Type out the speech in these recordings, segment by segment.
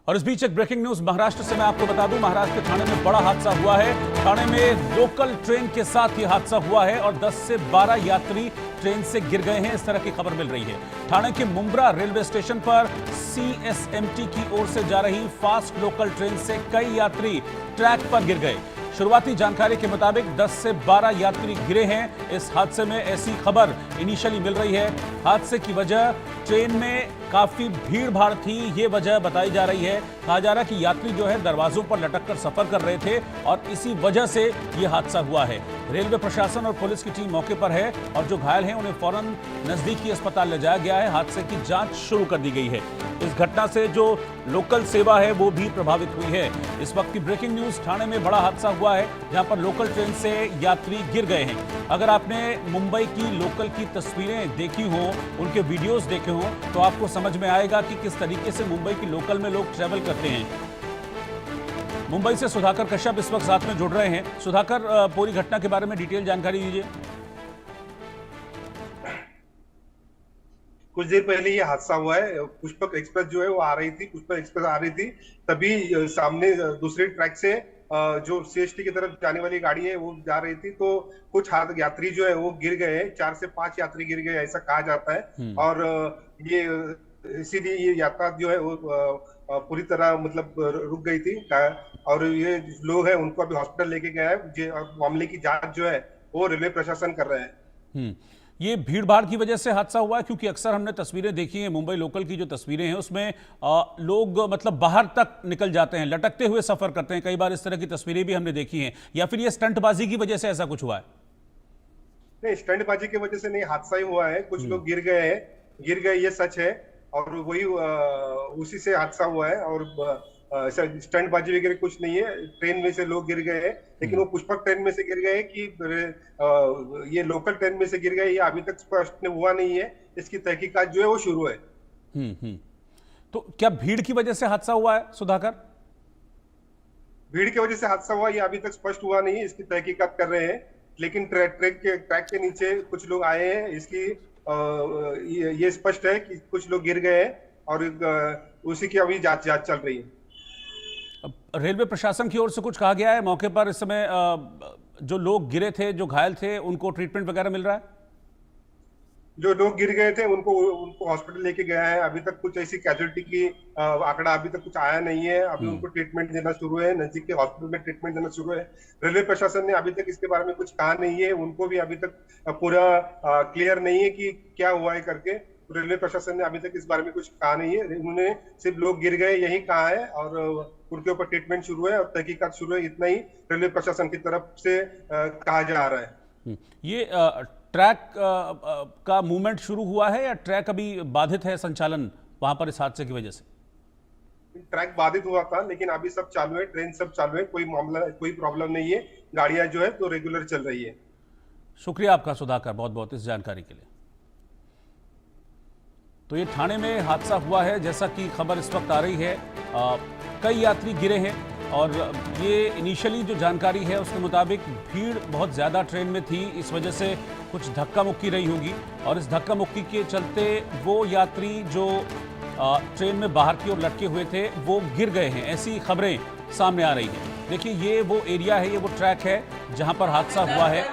और इस बीच एक ब्रेकिंग न्यूज महाराष्ट्र से मैं आपको बता दूं, महाराष्ट्र के ठाणे में बड़ा हादसा हुआ है। ठाणे में लोकल ट्रेन के साथ ये हादसा हुआ है और 10 से 12 यात्री ट्रेन से गिर गए हैं, इस तरह की खबर मिल रही है। ठाणे के मुंब्रा रेलवे स्टेशन पर सीएसएमटी की ओर से जा रही फास्ट लोकल ट्रेन से कई यात्री ट्रैक पर गिर गए। शुरुआती जानकारी के मुताबिक 10 से 12 यात्री गिरे हैं इस हादसे में, ऐसी खबर इनिशियली मिल रही है। हादसे की वजह ट्रेन में काफी भीड़ भाड़ थी, ये वजह बताई जा रही है। कहा जा रहा है कि यात्री जो है दरवाजों पर लटक कर सफर कर रहे थे और इसी वजह से ये हादसा हुआ है। रेलवे प्रशासन और पुलिस की टीम मौके पर है और जो घायल हैं उन्हें फौरन नजदीकी अस्पताल ले जाया गया है। हादसे की जांच शुरू कर दी गई है। इस घटना से जो लोकल सेवा है वो भी प्रभावित हुई है। इस वक्त की ब्रेकिंग न्यूज, ठाणे में बड़ा हादसा हुआ है जहां पर लोकल ट्रेन से यात्री गिर गए हैं। अगर आपने मुंबई की लोकल की तस्वीरें देखी हो, उनके वीडियोस देखे हो, तो आपको समझ में आएगा कि किस तरीके से मुंबई की लोकल में लोग ट्रैवल करते हैं। मुंबई से सुधाकर कश्यप इस वक्त साथ में जुड़ रहे हैं। सुधाकर, पूरी घटना के बारे में डिटेल जानकारी दीजिए। कुछ देर पहले ये हादसा हुआ है। पुष्पक एक्सप्रेस जो है वो आ रही थी, पुष्पक एक्सप्रेस आ रही थी, तभी सामने दूसरे ट्रैक से जो सीएसटी की तरफ जाने वाली गाड़ी है वो जा रही थी, तो कुछ यात्री जो है वो गिर गए हैं। 4 से 5 यात्री गिर गए, ऐसा कहा जाता है। और ये इसीलिए ये यात्रा जो है वो पूरी तरह मतलब रुक गई थी। और ये लोग हैं उनको अभी हॉस्पिटल लेके गया है। मामले की जांच जो है वो रेलवे प्रशासन कर रहे हैं। ये भीड़ भाड़ की वजह से हादसा हुआ है, क्योंकि अक्सर हमने तस्वीरें देखी हैं मुंबई लोकल की, जो तस्वीरें हैं उसमें लोग मतलब बाहर तक निकल जाते हैं, लटकते हुए सफर करते हैं। कई बार इस तरह की तस्वीरें भी हमने देखी हैं। या फिर ये स्टंटबाजी की वजह से ऐसा कुछ हुआ है? नहीं, स्टंटबाजी की वजह से नहीं, हादसा ही हुआ है। कुछ लोग गिर गए ये सच है, और वही उसी से हादसा हुआ है। और स्टंटबाजी वगैरह कुछ नहीं है। ट्रेन में से लोग गिर गए हैं, लेकिन वो पुष्पक ट्रेन में से गिर गए कि ये लोकल ट्रेन में से गिर गए, ये अभी तक स्पष्ट हुआ नहीं है। इसकी तहकीकात जो है वो शुरू है। तो क्या भीड़ की वजह से हादसा हुआ है सुधाकर? भीड़ की वजह से हादसा हुआ ये अभी तक स्पष्ट हुआ नहीं है, इसकी तहकीकात कर रहे हैं। लेकिन ट्रैक के नीचे कुछ लोग आए हैं, इसकी ये स्पष्ट है कि कुछ लोग गिर गए हैं और उसी की अभी जांच चल रही है। रेलवे प्रशासन की ओर से कुछ कहा गया है मौके पर? इस समय जो लोग गिरे थे, जो घायल थे, उनको ट्रीटमेंट वगैरह मिल रहा है? जो लोग गिर गए थे उनको हॉस्पिटल लेके गया है। अभी तक कुछ ऐसी कैजुअलिटी की आंकड़ा अभी तक कुछ आया नहीं है। अभी उनको ट्रीटमेंट देना शुरू है, नजदीक के हॉस्पिटल में ट्रीटमेंट देना शुरू है। रेलवे प्रशासन ने अभी तक इसके बारे में कुछ कहा नहीं है। उनको भी अभी तक पूरा क्लियर नहीं है कि क्या हुआ है करके। रेलवे प्रशासन ने अभी तक इस बारे में कुछ कहा नहीं है। उन्होंने सिर्फ लोग गिर गए यही कहा है और उनके ऊपर ट्रीटमेंट शुरू है और तहकीकात शुरू है, इतना ही रेलवे प्रशासन की तरफ से कहा जा रहा है। ये ट्रैक का मूवमेंट शुरू हुआ है या ट्रैक अभी बाधित है संचालन वहां पर इस हादसे की वजह से? ट्रैक बाधित हुआ था, लेकिन अभी सब चालू है, ट्रेन सब चालू है, कोई मामला, कोई प्रॉब्लम नहीं है। गाड़ियां जो है तो रेगुलर चल रही है। शुक्रिया आपका सुधाकर, बहुत बहुत इस जानकारी के लिए। तो ये ठाणे में हादसा हुआ है, जैसा कि खबर इस वक्त आ रही है। कई यात्री गिरे हैं और ये इनिशियली जो जानकारी है उसके मुताबिक भीड़ बहुत ज़्यादा ट्रेन में थी, इस वजह से कुछ धक्का मुक्की रही होगी और इस धक्का मुक्की के चलते वो यात्री जो ट्रेन में बाहर की ओर लटके हुए थे वो गिर गए हैं, ऐसी खबरें सामने आ रही हैं। देखिए, ये वो एरिया है, ये वो ट्रैक है जहां पर हादसा हुआ है।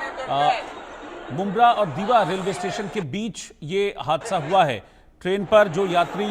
मुंब्रा और दीवा रेलवे स्टेशन के बीच ये हादसा हुआ है। ट्रेन पर जो यात्री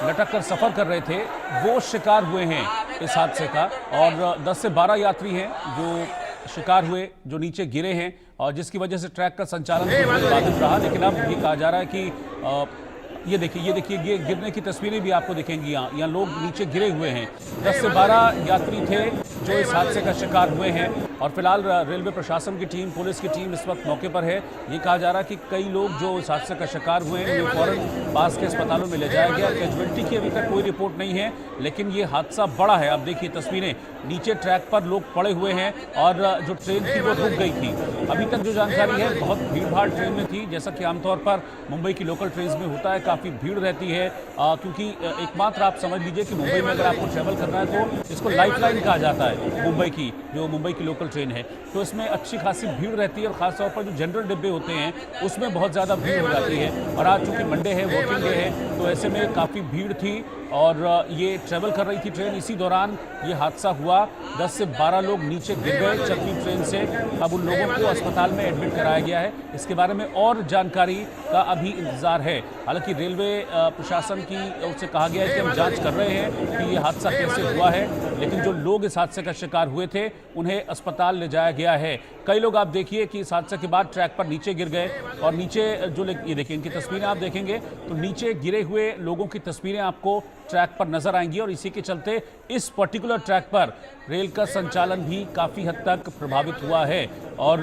लटक कर सफर कर रहे थे वो शिकार हुए हैं इस हादसे का, और 10 से 12 यात्री हैं जो शिकार हुए, जो नीचे गिरे हैं, और जिसकी वजह से ट्रैक का संचालन बाधित रहा। लेकिन अब ये कहा जा रहा है कि ये देखिए ये गिरने की तस्वीरें भी आपको दिखेंगी। यहाँ लोग नीचे गिरे हुए हैं। 10 से 12 यात्री थे जो इस हादसे का शिकार हुए हैं और फिलहाल रेलवे प्रशासन की टीम, पुलिस की टीम इस वक्त मौके पर है। ये कहा जा रहा है कि कई लोग जो इस हादसे का शिकार हुए हैं उन्हें फौरन पास के अस्पतालों में ले जाया गया। कैजुअलिटी की अभी तक कोई रिपोर्ट नहीं है, लेकिन ये हादसा बड़ा है। अब देखिए तस्वीरें, नीचे ट्रैक पर लोग पड़े हुए हैं और जो ट्रेन थी वो रुक गई थी। अभी तक जो जानकारी है, बहुत भीड़ भाड़ ट्रेन में थी, जैसा कि आमतौर पर मुंबई की लोकल ट्रेन में होता है, काफ़ी भीड़ रहती है। क्योंकि एकमात्र आप समझ लीजिए कि मुंबई में अगर आपको ट्रैवल करना है तो इसको लाइफलाइन कहा जाता है। मुंबई की लोकल लोकल ट्रेन है, तो इसमें अच्छी खासी भीड़ रहती है और ख़ासतौर पर जो जनरल डिब्बे होते हैं उसमें बहुत ज़्यादा भीड़ हो जाती है। और आज चूँकि मंडे है, वर्किंग डे है, तो ऐसे में काफ़ी भीड़ थी और ये ट्रैवल कर रही थी ट्रेन। इसी दौरान ये हादसा हुआ। 10 से 12 लोग नीचे गिर गए चलती ट्रेन से। अब उन लोगों को अस्पताल में एडमिट कराया गया है। इसके बारे में और जानकारी का अभी इंतजार है। हालांकि रेलवे प्रशासन की ओर से कहा गया है कि हम जांच कर रहे हैं कि ये हादसा कैसे हुआ है, लेकिन जो लोग इस हादसे का शिकार हुए थे उन्हें अस्पताल ले जाया गया है। कई लोग आप देखिए कि इस हादसे के बाद ट्रैक पर नीचे गिर गए और नीचे जो ये देखिए, इनकी तस्वीरें आप देखेंगे तो नीचे गिरे हुए लोगों की तस्वीरें आपको ट्रैक पर नजर आएंगी और इसी के चलते इस पर्टिकुलर ट्रैक पर रेल का संचालन भी काफ़ी हद तक प्रभावित हुआ है। और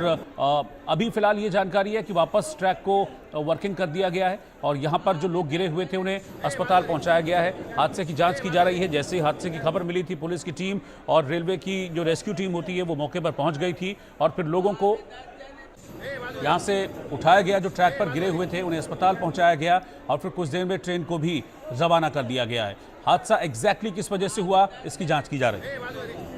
अभी फिलहाल ये जानकारी है कि वापस ट्रैक को वर्किंग कर दिया गया है और यहाँ पर जो लोग गिरे हुए थे उन्हें अस्पताल पहुँचाया गया है। हादसे की जांच की जा रही है। जैसे ही हादसे की खबर मिली थी, पुलिस की टीम और रेलवे की जो रेस्क्यू टीम होती है वो मौके पर पहुँच गई थी और फिर लोगों को यहाँ से उठाया गया। जो ट्रैक पर गिरे हुए थे उन्हें अस्पताल पहुंचाया गया और फिर कुछ देर में ट्रेन को भी रवाना कर दिया गया है। हादसा एग्जैक्टली किस वजह से हुआ, इसकी जांच की जा रही है।